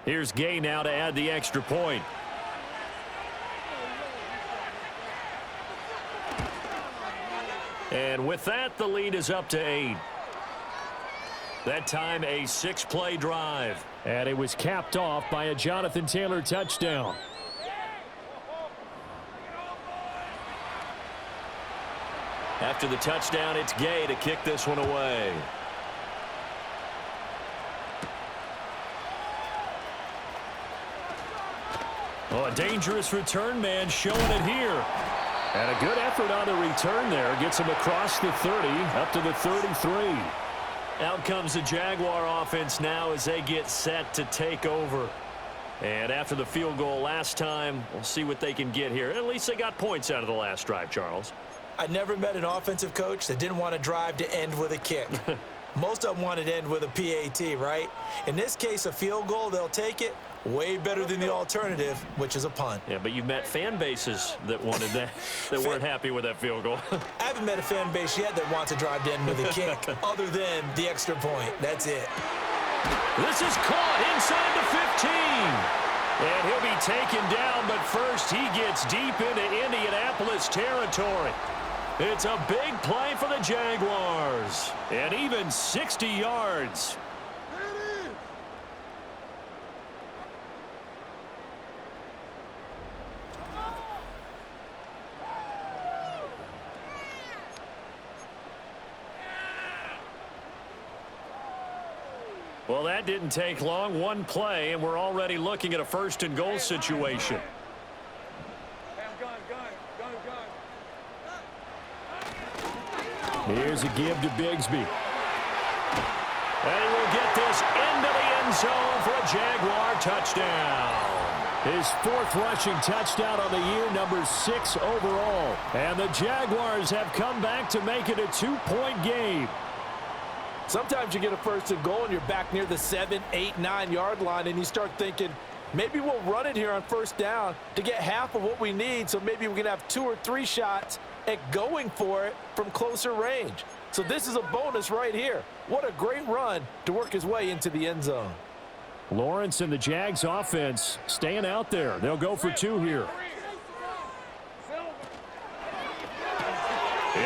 Here's Gay now to add the extra point. And with that, the lead is up to 8. That time a 6-play drive. And it was capped off by a Jonathan Taylor touchdown. After the touchdown, it's Gay to kick this one away. Oh, a dangerous return man showing it here. And a good effort on the return there. Gets him across the 30, up to the 33. Out comes the Jaguar offense now as they get set to take over. And after the field goal last time, we'll see what they can get here. At least they got points out of the last drive, Charles. I never met an offensive coach that didn't want to drive to end with a kick. Most of them wanted to end with a PAT, right? In this case, a field goal, they'll take it. Way better than the alternative, which is a punt. Yeah, but you've met fan bases that wanted that, that weren't happy with that field goal. I haven't met a fan base yet that wants to drive to end with a kick, other than the extra point. That's it. This is caught inside the 15. And he'll be taken down, but first he gets deep into Indianapolis territory. It's a big play for the Jaguars. And even 60 yards. Well, that didn't take long. One play, and we're already looking at a first-and-goal situation. Here's a give to Bigsby. And he will get this into the end zone for a Jaguar touchdown. His 4th rushing touchdown on the year, number 6 overall. And the Jaguars have come back to make it a 2-point game. Sometimes you get a first and goal and you're back near the 7, 8, 9-yard line and you start thinking, maybe we'll run it here on first down to get half of what we need, so maybe we can have 2 or 3 shots at going for it from closer range. So this is a bonus right here. What a great run to work his way into the end zone. Lawrence and the Jags offense staying out there. They'll go for 2 here.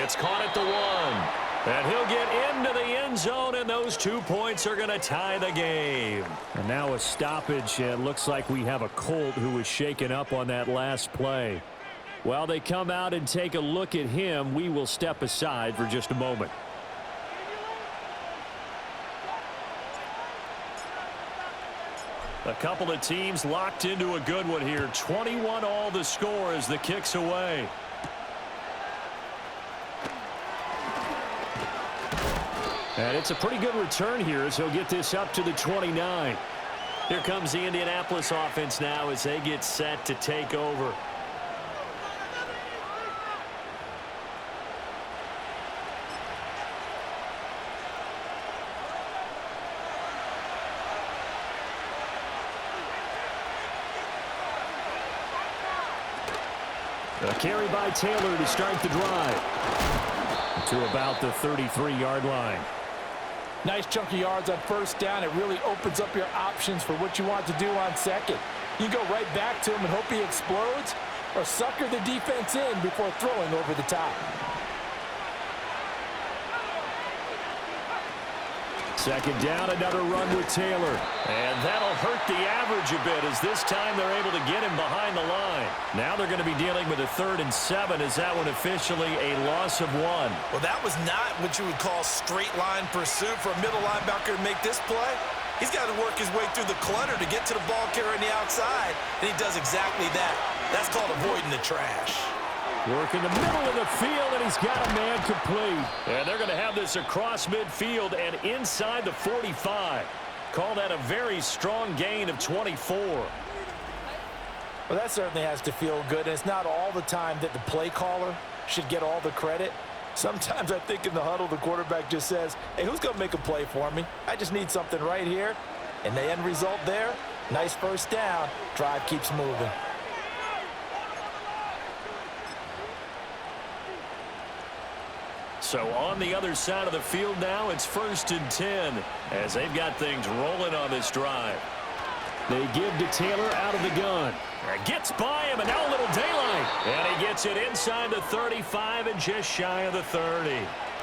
It's caught at the 1. And he'll get into the end zone, and those 2 points are going to tie the game. And now a stoppage. It looks like we have a Colt who was shaken up on that last play. While they come out and take a look at him, we will step aside for just a moment. A couple of teams locked into a good one here. 21 all the score as the kick's away. And it's a pretty good return here as he'll get this up to the 29. Here comes the Indianapolis offense now as they get set to take over. A carry by Taylor to start the drive. To about the 33-yard line. Nice chunk of yards on first down. It really opens up your options for what you want to do on second. You go right back to him and hope he explodes, or sucker the defense in before throwing over the top. Second down, another run with Taylor. And that'll hurt the average a bit as this time they're able to get him behind the line. Now they're going to be dealing with a 3rd and 7. Is that one officially a loss of 1? Well, that was not what you would call straight line pursuit for a middle linebacker to make this play. He's got to work his way through the clutter to get to the ball carrier on the outside, and he does exactly that. That's called avoiding the trash. Work in the middle of the field, and he's got a man complete. And they're going to have this across midfield and inside the 45. Call that a very strong gain of 24. Well, that certainly has to feel good. And it's not all the time that the play caller should get all the credit. Sometimes I think in the huddle, the quarterback just says, hey, who's going to make a play for me? I just need something right here. And the end result there, nice first down. Drive keeps moving. So on the other side of the field now, it's 1st and 10 as they've got things rolling on this drive. They give to Taylor out of the gun. Gets by him, and now a little daylight. And he gets it inside the 35 and just shy of the 30.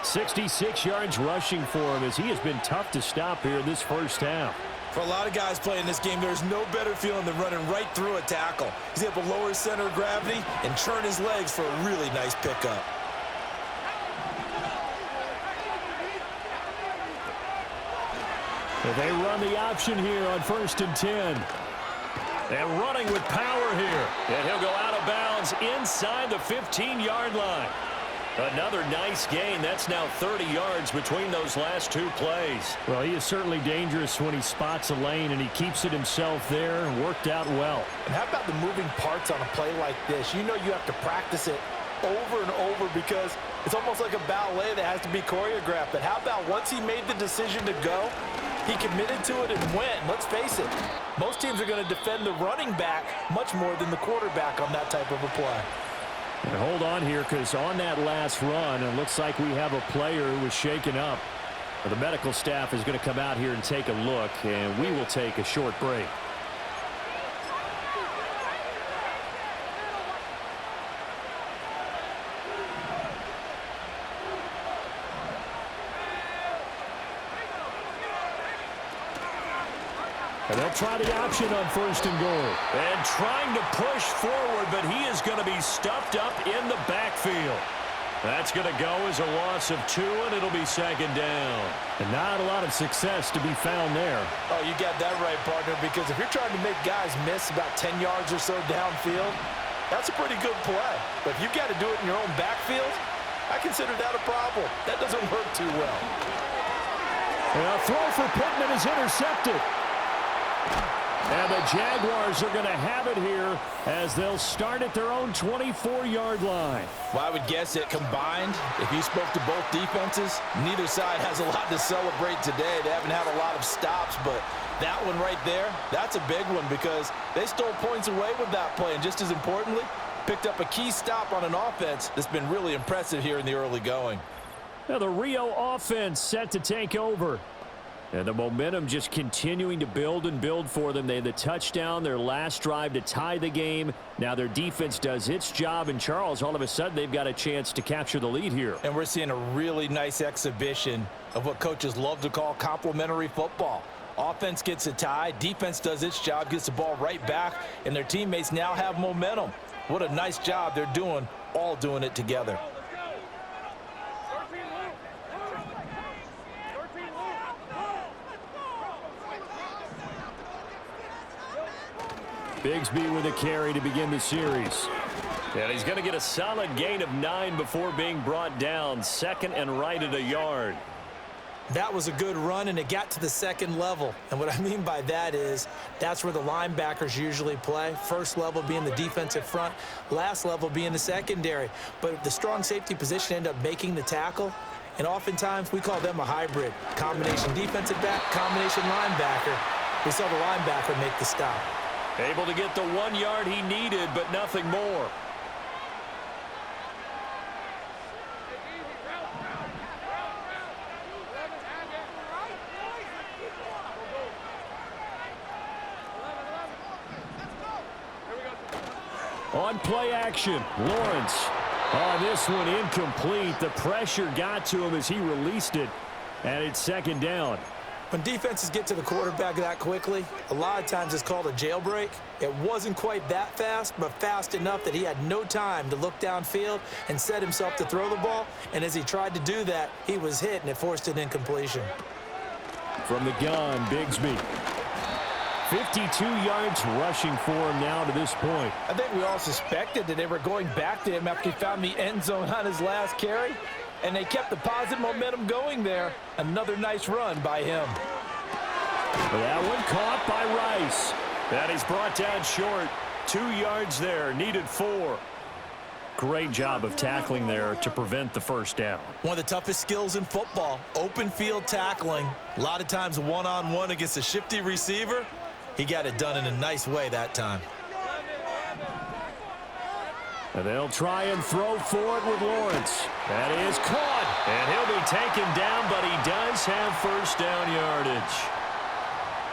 66 yards rushing for him as he has been tough to stop here in this first half. For a lot of guys playing this game, there's no better feeling than running right through a tackle. He's able to lower his center of gravity and turn his legs for a really nice pickup. They run the option here on 1st and 10. And running with power here. And he'll go out of bounds inside the 15-yard line. Another nice gain. That's now 30 yards between those last two plays. Well, he is certainly dangerous when he spots a lane, and he keeps it himself there. Worked out well. And how about the moving parts on a play like this? You know you have to practice it over and over because it's almost like a ballet that has to be choreographed. But how about once he made the decision to go, he committed to it and went. Let's face it, most teams are going to defend the running back much more than the quarterback on that type of a play. And hold on here, because on that last run, it looks like we have a player who was shaken up. The medical staff is going to come out here and take a look, and we will take a short break. And they'll try the option on 1st and goal. And trying to push forward, but he is going to be stuffed up in the backfield. That's going to go as a loss of 2, and it'll be 2nd down. And not a lot of success to be found there. Oh, you got that right, partner, because if you're trying to make guys miss about 10 yards or so downfield, that's a pretty good play. But if you've got to do it in your own backfield, I consider that a problem. That doesn't work too well. And a throw for Pittman is intercepted. And the Jaguars are going to have it here as they'll start at their own 24-yard line. Well, I would guess that combined, if you spoke to both defenses, neither side has a lot to celebrate today. They haven't had a lot of stops, but that one right there, that's a big one because they stole points away with that play. And just as importantly, picked up a key stop on an offense that's been really impressive here in the early going. Now the Rio offense set to take over. And the momentum just continuing to build and build for them. They had the touchdown, their last drive to tie the game. Now their defense does its job, and Charles, all of a sudden, they've got a chance to capture the lead here. And we're seeing a really nice exhibition of what coaches love to call complementary football. Offense gets a tie, defense does its job, gets the ball right back, and their teammates now have momentum. What a nice job they're doing, all doing it together. Bigsby with a carry to begin the series. And he's going to get a solid gain of 9 before being brought down. 2nd and right at a yard. That was a good run, and it got to the 2nd level. And what I mean by that is that's where the linebackers usually play. First level being the defensive front, last level being the secondary. But the strong safety position ended up making the tackle. And oftentimes we call them a hybrid. Combination defensive back, combination linebacker. We saw the linebacker make the stop. Able to get the 1 yard he needed, but nothing more. On play action, Lawrence. Oh, this one incomplete. The pressure got to him as he released it, and it's 2nd down. When defenses get to the quarterback that quickly, a lot of times it's called a jailbreak. It wasn't quite that fast, but fast enough that he had no time to look downfield and set himself to throw the ball. And as he tried to do that, he was hit, and it forced an incompletion. From the gun, Bigsby. 52 yards rushing for him now to this point. I think we all suspected that they were going back to him after he found the end zone on his last carry. And they kept the positive momentum going there. Another nice run by him. That one caught by Rice. And he's brought down short. 2 yards there, needed 4. Great job of tackling there to prevent the first down. One of the toughest skills in football, open field tackling. A lot of times one-on-one against a shifty receiver. He got it done in a nice way that time. And they'll try and throw for it with Lawrence. That is caught. And he'll be taken down, but he does have first down yardage.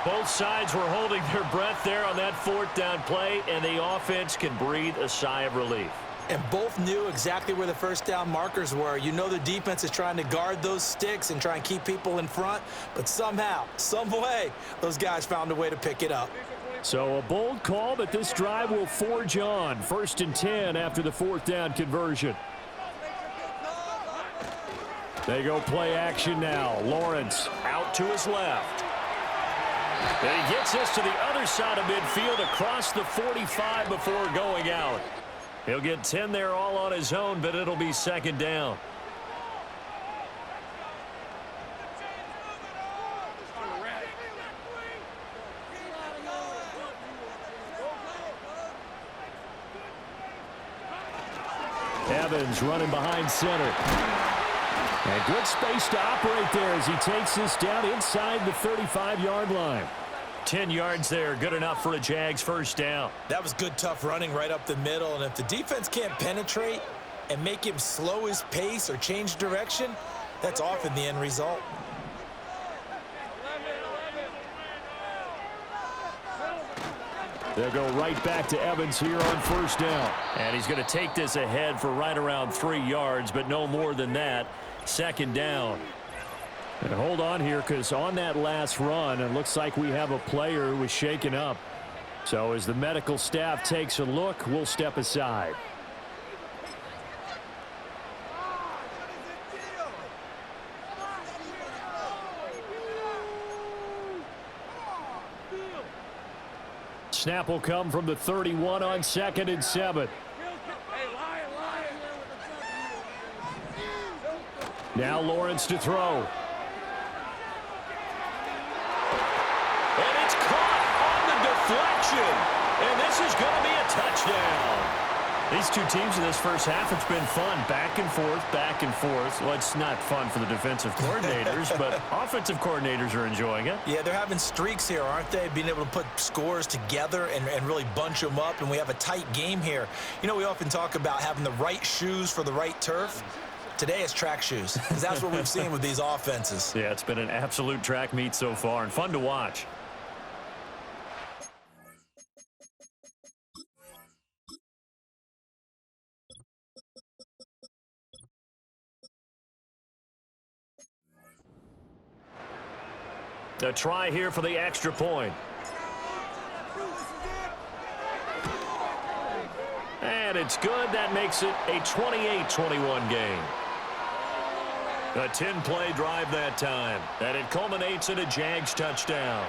Both sides were holding their breath there on that fourth down play, and the offense can breathe a sigh of relief. And both knew exactly where the first down markers were. You know the defense is trying to guard those sticks and try and keep people in front, but somehow, some way, those guys found a way to pick it up. So a bold call, but this drive will forge on. 1st and 10 after the fourth down conversion. They go play action now. Lawrence out to his left. And he gets this to the other side of midfield across the 45 before going out. He'll get 10 there all on his own, but it'll be 2nd down. Evans running behind center. And good space to operate there as he takes this down inside the 35-yard line. 10 yards there, good enough for a Jags first down. That was good, tough running right up the middle, and if the defense can't penetrate and make him slow his pace or change direction, that's often the end result. They'll go right back to Evans here on first down. And he's going to take this ahead for right around 3 yards, but no more than that. 2nd down. And hold on here, because on that last run, it looks like we have a player who was shaken up. So as the medical staff takes a look, we'll step aside. Snap will come from the 31 on 2nd and 7. Now Lawrence to throw. And it's caught on the deflection. And this is going to be a touchdown. These two teams in this first half, it's been fun. Back and forth, back and forth. Well, it's not fun for the defensive coordinators, but offensive coordinators are enjoying it. Yeah, they're having streaks here, aren't they? Being able to put scores together and really bunch them up, and we have a tight game here. You know, we often talk about having the right shoes for the right turf. Today it's track shoes, because that's what we've seen with these offenses. Yeah, it's been an absolute track meet so far, and fun to watch. A try here for the extra point. And it's good. That makes it a 28-21 game. A 10-play drive that time. And it culminates in a Jags touchdown.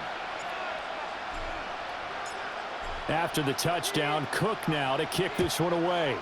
After the touchdown, Cook now to kick this one away.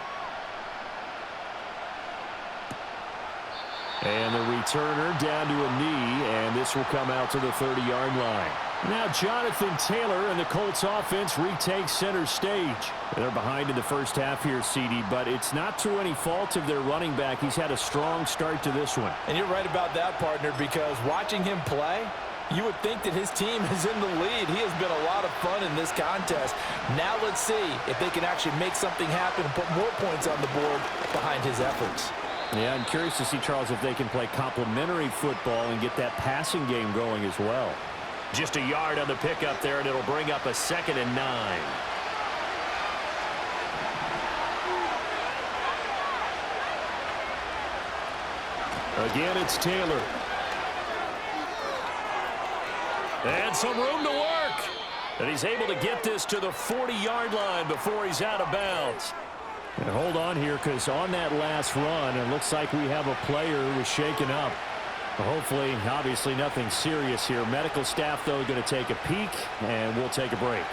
And the returner down to a knee, and this will come out to the 30-yard line. Now Jonathan Taylor and the Colts offense retakes center stage. They're behind in the first half here, CD, but it's not through any fault of their running back. He's had a strong start to this one. And you're right about that, partner, because watching him play, you would think that his team is in the lead. He has been a lot of fun in this contest. Now let's see if they can actually make something happen and put more points on the board behind his efforts. Yeah, I'm curious to see, Charles, if they can play complementary football and get that passing game going as well. Just a yard on the pickup there, and it'll bring up a 2nd and 9. Again, it's Taylor. And some room to work. And he's able to get this to the 40-yard line before he's out of bounds. And hold on here, because on that last run, it looks like we have a player who was shaken up. Hopefully, obviously, nothing serious here. Medical staff, though, going to take a peek, and we'll take a break.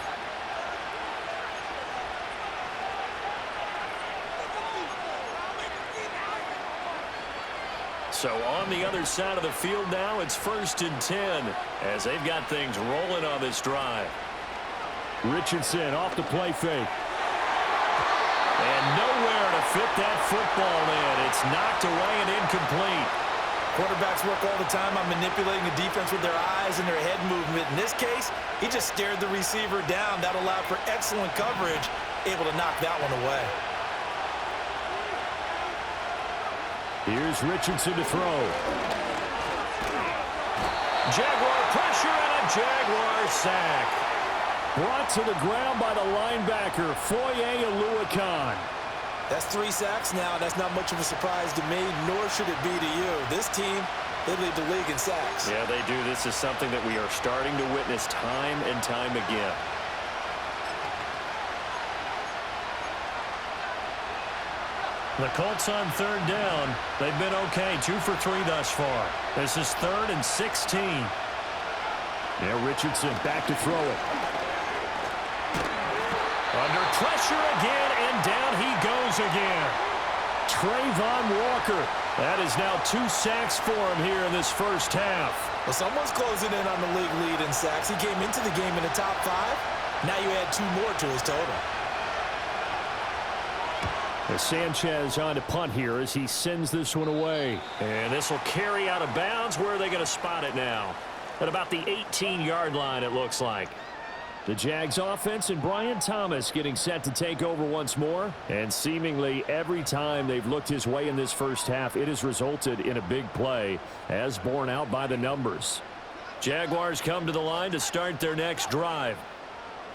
So on the other side of the field now, it's 1st and 10, as they've got things rolling on this drive. Richardson off the play fake. And nowhere to fit that football in. It's knocked away and incomplete. Quarterbacks work all the time on manipulating the defense with their eyes and their head movement. In this case, he just stared the receiver down. That allowed for excellent coverage, able to knock that one away. Here's Richardson to throw. Jaguar pressure and a Jaguar sack. Brought to the ground by the linebacker, Foye Oluokun. That's 3 sacks now. That's not much of a surprise to me, nor should it be to you. This team, they lead the league in sacks. Yeah, they do. This is something that we are starting to witness time and time again. The Colts on 3rd down. They've been okay, 2 for 3 thus far. This is 3rd and 16. Now Richardson back to throw it. Under pressure again, and down he goes again. Trayvon Walker. That is now 2 sacks for him here in this first half. Well, someone's closing in on the league lead in sacks. He came into the game in the top 5. Now you add 2 more to his total. As Sanchez on to punt here as he sends this one away. And this will carry out of bounds. Where are they going to spot it now? At about the 18-yard line, it looks like. The Jags offense and Brian Thomas getting set to take over once more. And seemingly every time they've looked his way in this first half, it has resulted in a big play, as borne out by the numbers. Jaguars come to the line to start their next drive.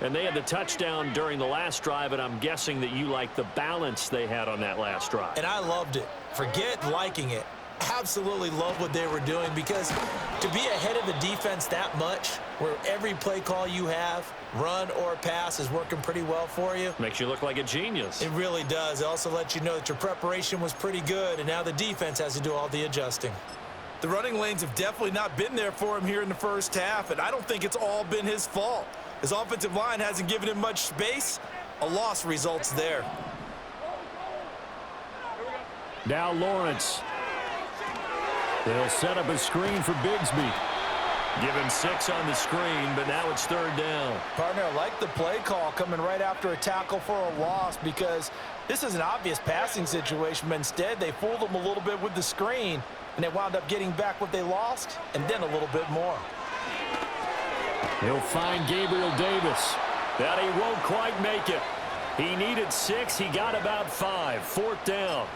And they had the touchdown during the last drive, and I'm guessing that you like the balance they had on that last drive. And I loved it. Forget liking it. Absolutely love what they were doing, because to be ahead of the defense that much, where every play call you have, run or pass, is working pretty well for you. Makes you look like a genius. It really does. It also lets you know that your preparation was pretty good, and now the defense has to do all the adjusting. The running lanes have definitely not been there for him here in the first half, and I don't think it's all been his fault. His offensive line hasn't given him much space. A loss results there. Now Lawrence. They'll set up a screen for Bigsby. Given 6 on the screen, but now it's 3rd down. Partner, I like the play call coming right after a tackle for a loss, because this is an obvious passing situation, but instead they fooled them a little bit with the screen, and they wound up getting back what they lost and then a little bit more. He'll find Gabriel Davis. That he won't quite make it. He needed 6. He got about 5. 4th down.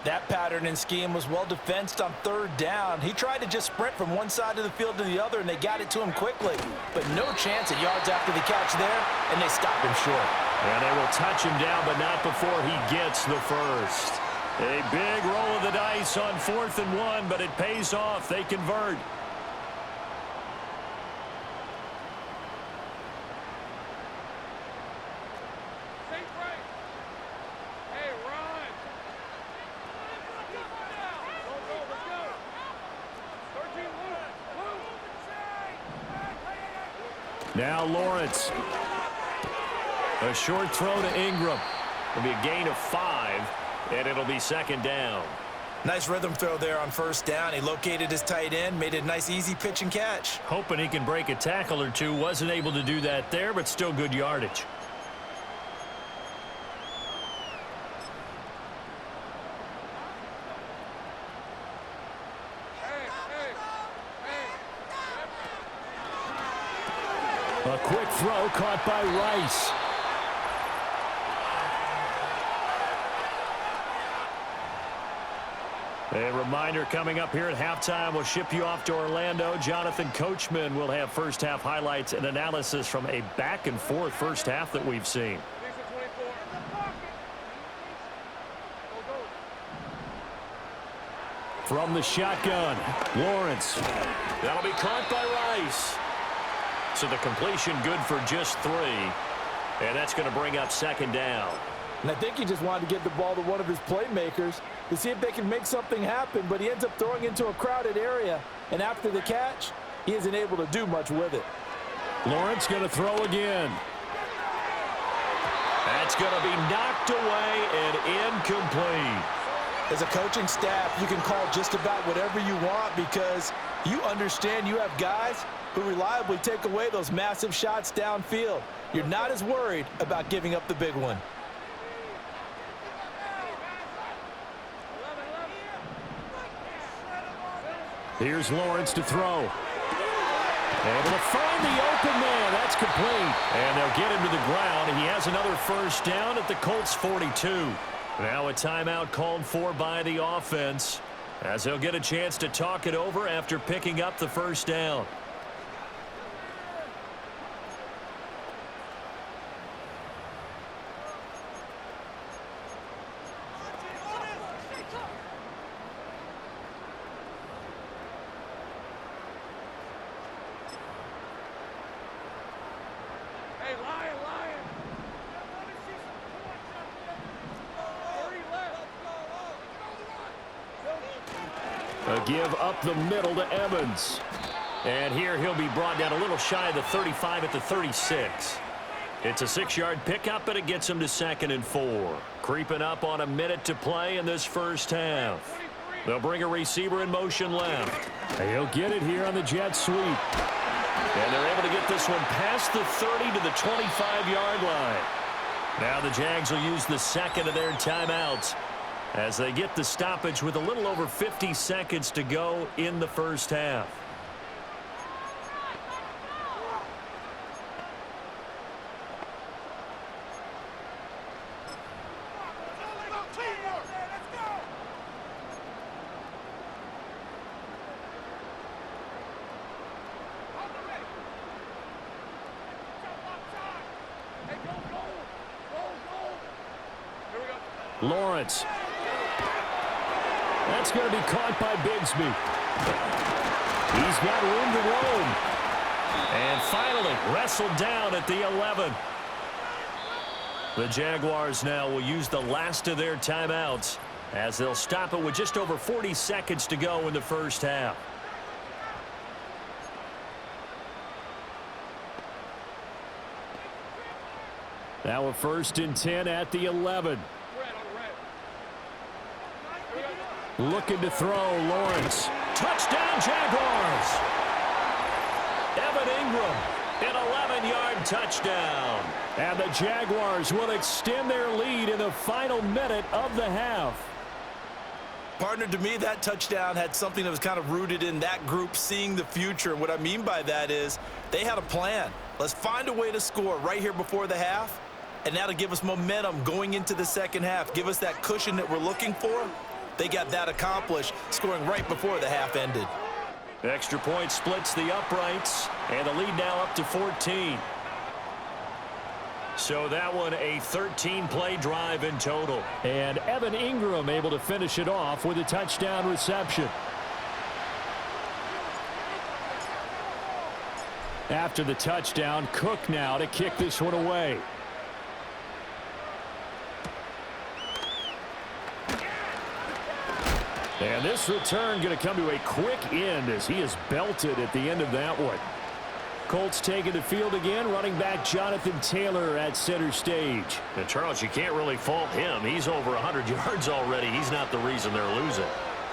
That pattern and scheme was well defensed on 3rd down. He tried to just sprint from one side of the field to the other, and they got it to him quickly. But no chance at yards after the catch there, and they stopped him short. And they will touch him down, but not before he gets the first. A big roll of the dice on 4th and 1, but it pays off. They convert. Now Lawrence. A short throw to Ingram. It'll be a gain of 5, and it'll be 2nd down. Nice rhythm throw there on 1st down. He located his tight end, made it a nice, easy pitch and catch. Hoping he can break a tackle or two. Wasn't able to do that there, but still good yardage. A quick throw caught by Rice. A reminder coming up here at halftime. We'll ship you off to Orlando. Jonathan Coachman will have first half highlights and analysis from a back-and-forth first half that we've seen. From the shotgun, Lawrence. That'll be caught by Rice. So the completion good for just 3. And that's going to bring up 2nd down. And I think he just wanted to get the ball to one of his playmakers to see if they can make something happen, but he ends up throwing into a crowded area. And after the catch, he isn't able to do much with it. Lawrence going to throw again. That's going to be knocked away and incomplete. As a coaching staff, you can call just about whatever you want, because you understand you have guys who reliably take away those massive shots downfield. You're not as worried about giving up the big one. Here's Lawrence to throw. Able to find the open man. That's complete. And they'll get him to the ground. He has another first down at the Colts 42. Now a timeout called for by the offense. as he'll get a chance to talk it over after picking up the first down. A give up the middle to Evans. And here he'll be brought down a little shy of the 35 at the 36. It's a 6-yard pickup, but it gets him to 2nd and 4. Creeping up on a minute to play in this first half. They'll bring a receiver in motion left. He'll get it here on the jet sweep. And they're able to get this one past the 30 to the 25-yard line. Now the Jags will use the second of their timeouts as they get the stoppage with a little over 50 seconds to go in the first half. Lawrence. That's going to be caught by Bigsby. He's got room to roam. And finally wrestled down at the 11. The Jaguars now will use the last of their timeouts as they'll stop it with just over 40 seconds to go in the first half. Now a 1st and 10 at the 11. Looking to throw, Lawrence. Touchdown, Jaguars! Evan Ingram, an 11-yard touchdown. And the Jaguars will extend their lead in the final minute of the half. Partner, to me, that touchdown had something that was kind of rooted in that group seeing the future. And what I mean by that is they had a plan. Let's find a way to score right here before the half. And that'll give us momentum going into the second half. Give us that cushion that we're looking for. They got that accomplished, scoring right before the half ended. Extra point splits the uprights, and the lead now up to 14. So that one a 13-play drive in total. And Evan Ingram able to finish it off with a touchdown reception. After the touchdown, Cook now to kick this one away. And this return going to come to a quick end as he is belted at the end of that one. Colts taking the field again. Running back Jonathan Taylor at center stage. And Charles, you can't really fault him. He's over 100 yards already. He's not the reason they're losing.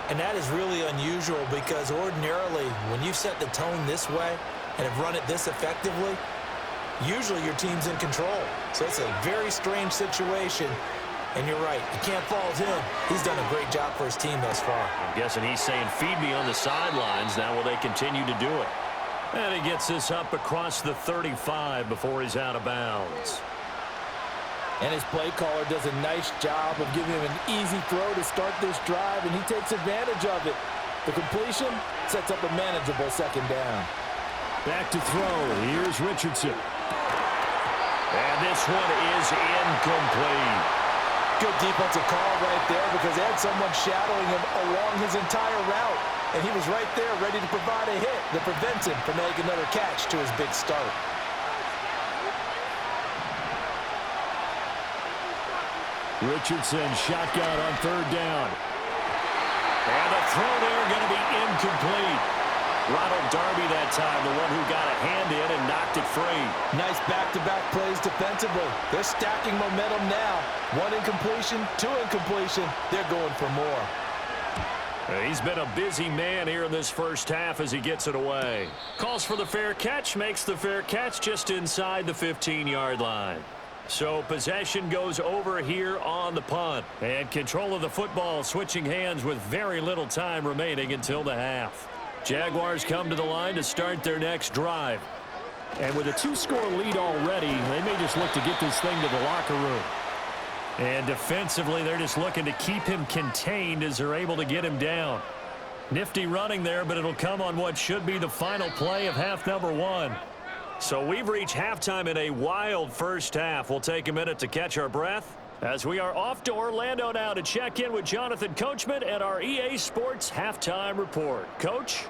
And that is really unusual because ordinarily when you set the tone this way and have run it this effectively, usually your team's in control. So it's a very strange situation. And you're right, you can't fault him. He's done a great job for his team thus far. I'm guessing he's saying, feed me on the sidelines. Now will they continue to do it? And he gets this up across the 35 before he's out of bounds. And his play caller does a nice job of giving him an easy throw to start this drive, and he takes advantage of it. The completion sets up a manageable second down. Back to throw. Here's Richardson. And this one is incomplete. Good defensive call right there because they had someone shadowing him along his entire route. And he was right there ready to provide a hit that prevents him from making another catch to his big start. Richardson shotgun on 3rd down. And the throw there going to be incomplete. Ronald Darby that time, the one who got a hand in and knocked it free. Nice back-to-back plays defensively. They're stacking momentum now. 1 incompletion, 2 incompletion. They're going for more. He's been a busy man here in this first half as he gets it away. Calls for the fair catch, makes the fair catch just inside the 15-yard line. So possession goes over here on the punt. And control of the football switching hands with very little time remaining until the half. Jaguars come to the line to start their next drive. And with a 2-score lead already, they may just look to get this thing to the locker room. And defensively, they're just looking to keep him contained as they're able to get him down. Nifty running there, but it'll come on what should be the final play of half number 1. So we've reached halftime in a wild first half. We'll take a minute to catch our breath as we are off to Orlando now to check in with Jonathan Coachman and our EA Sports Halftime Report. Coach?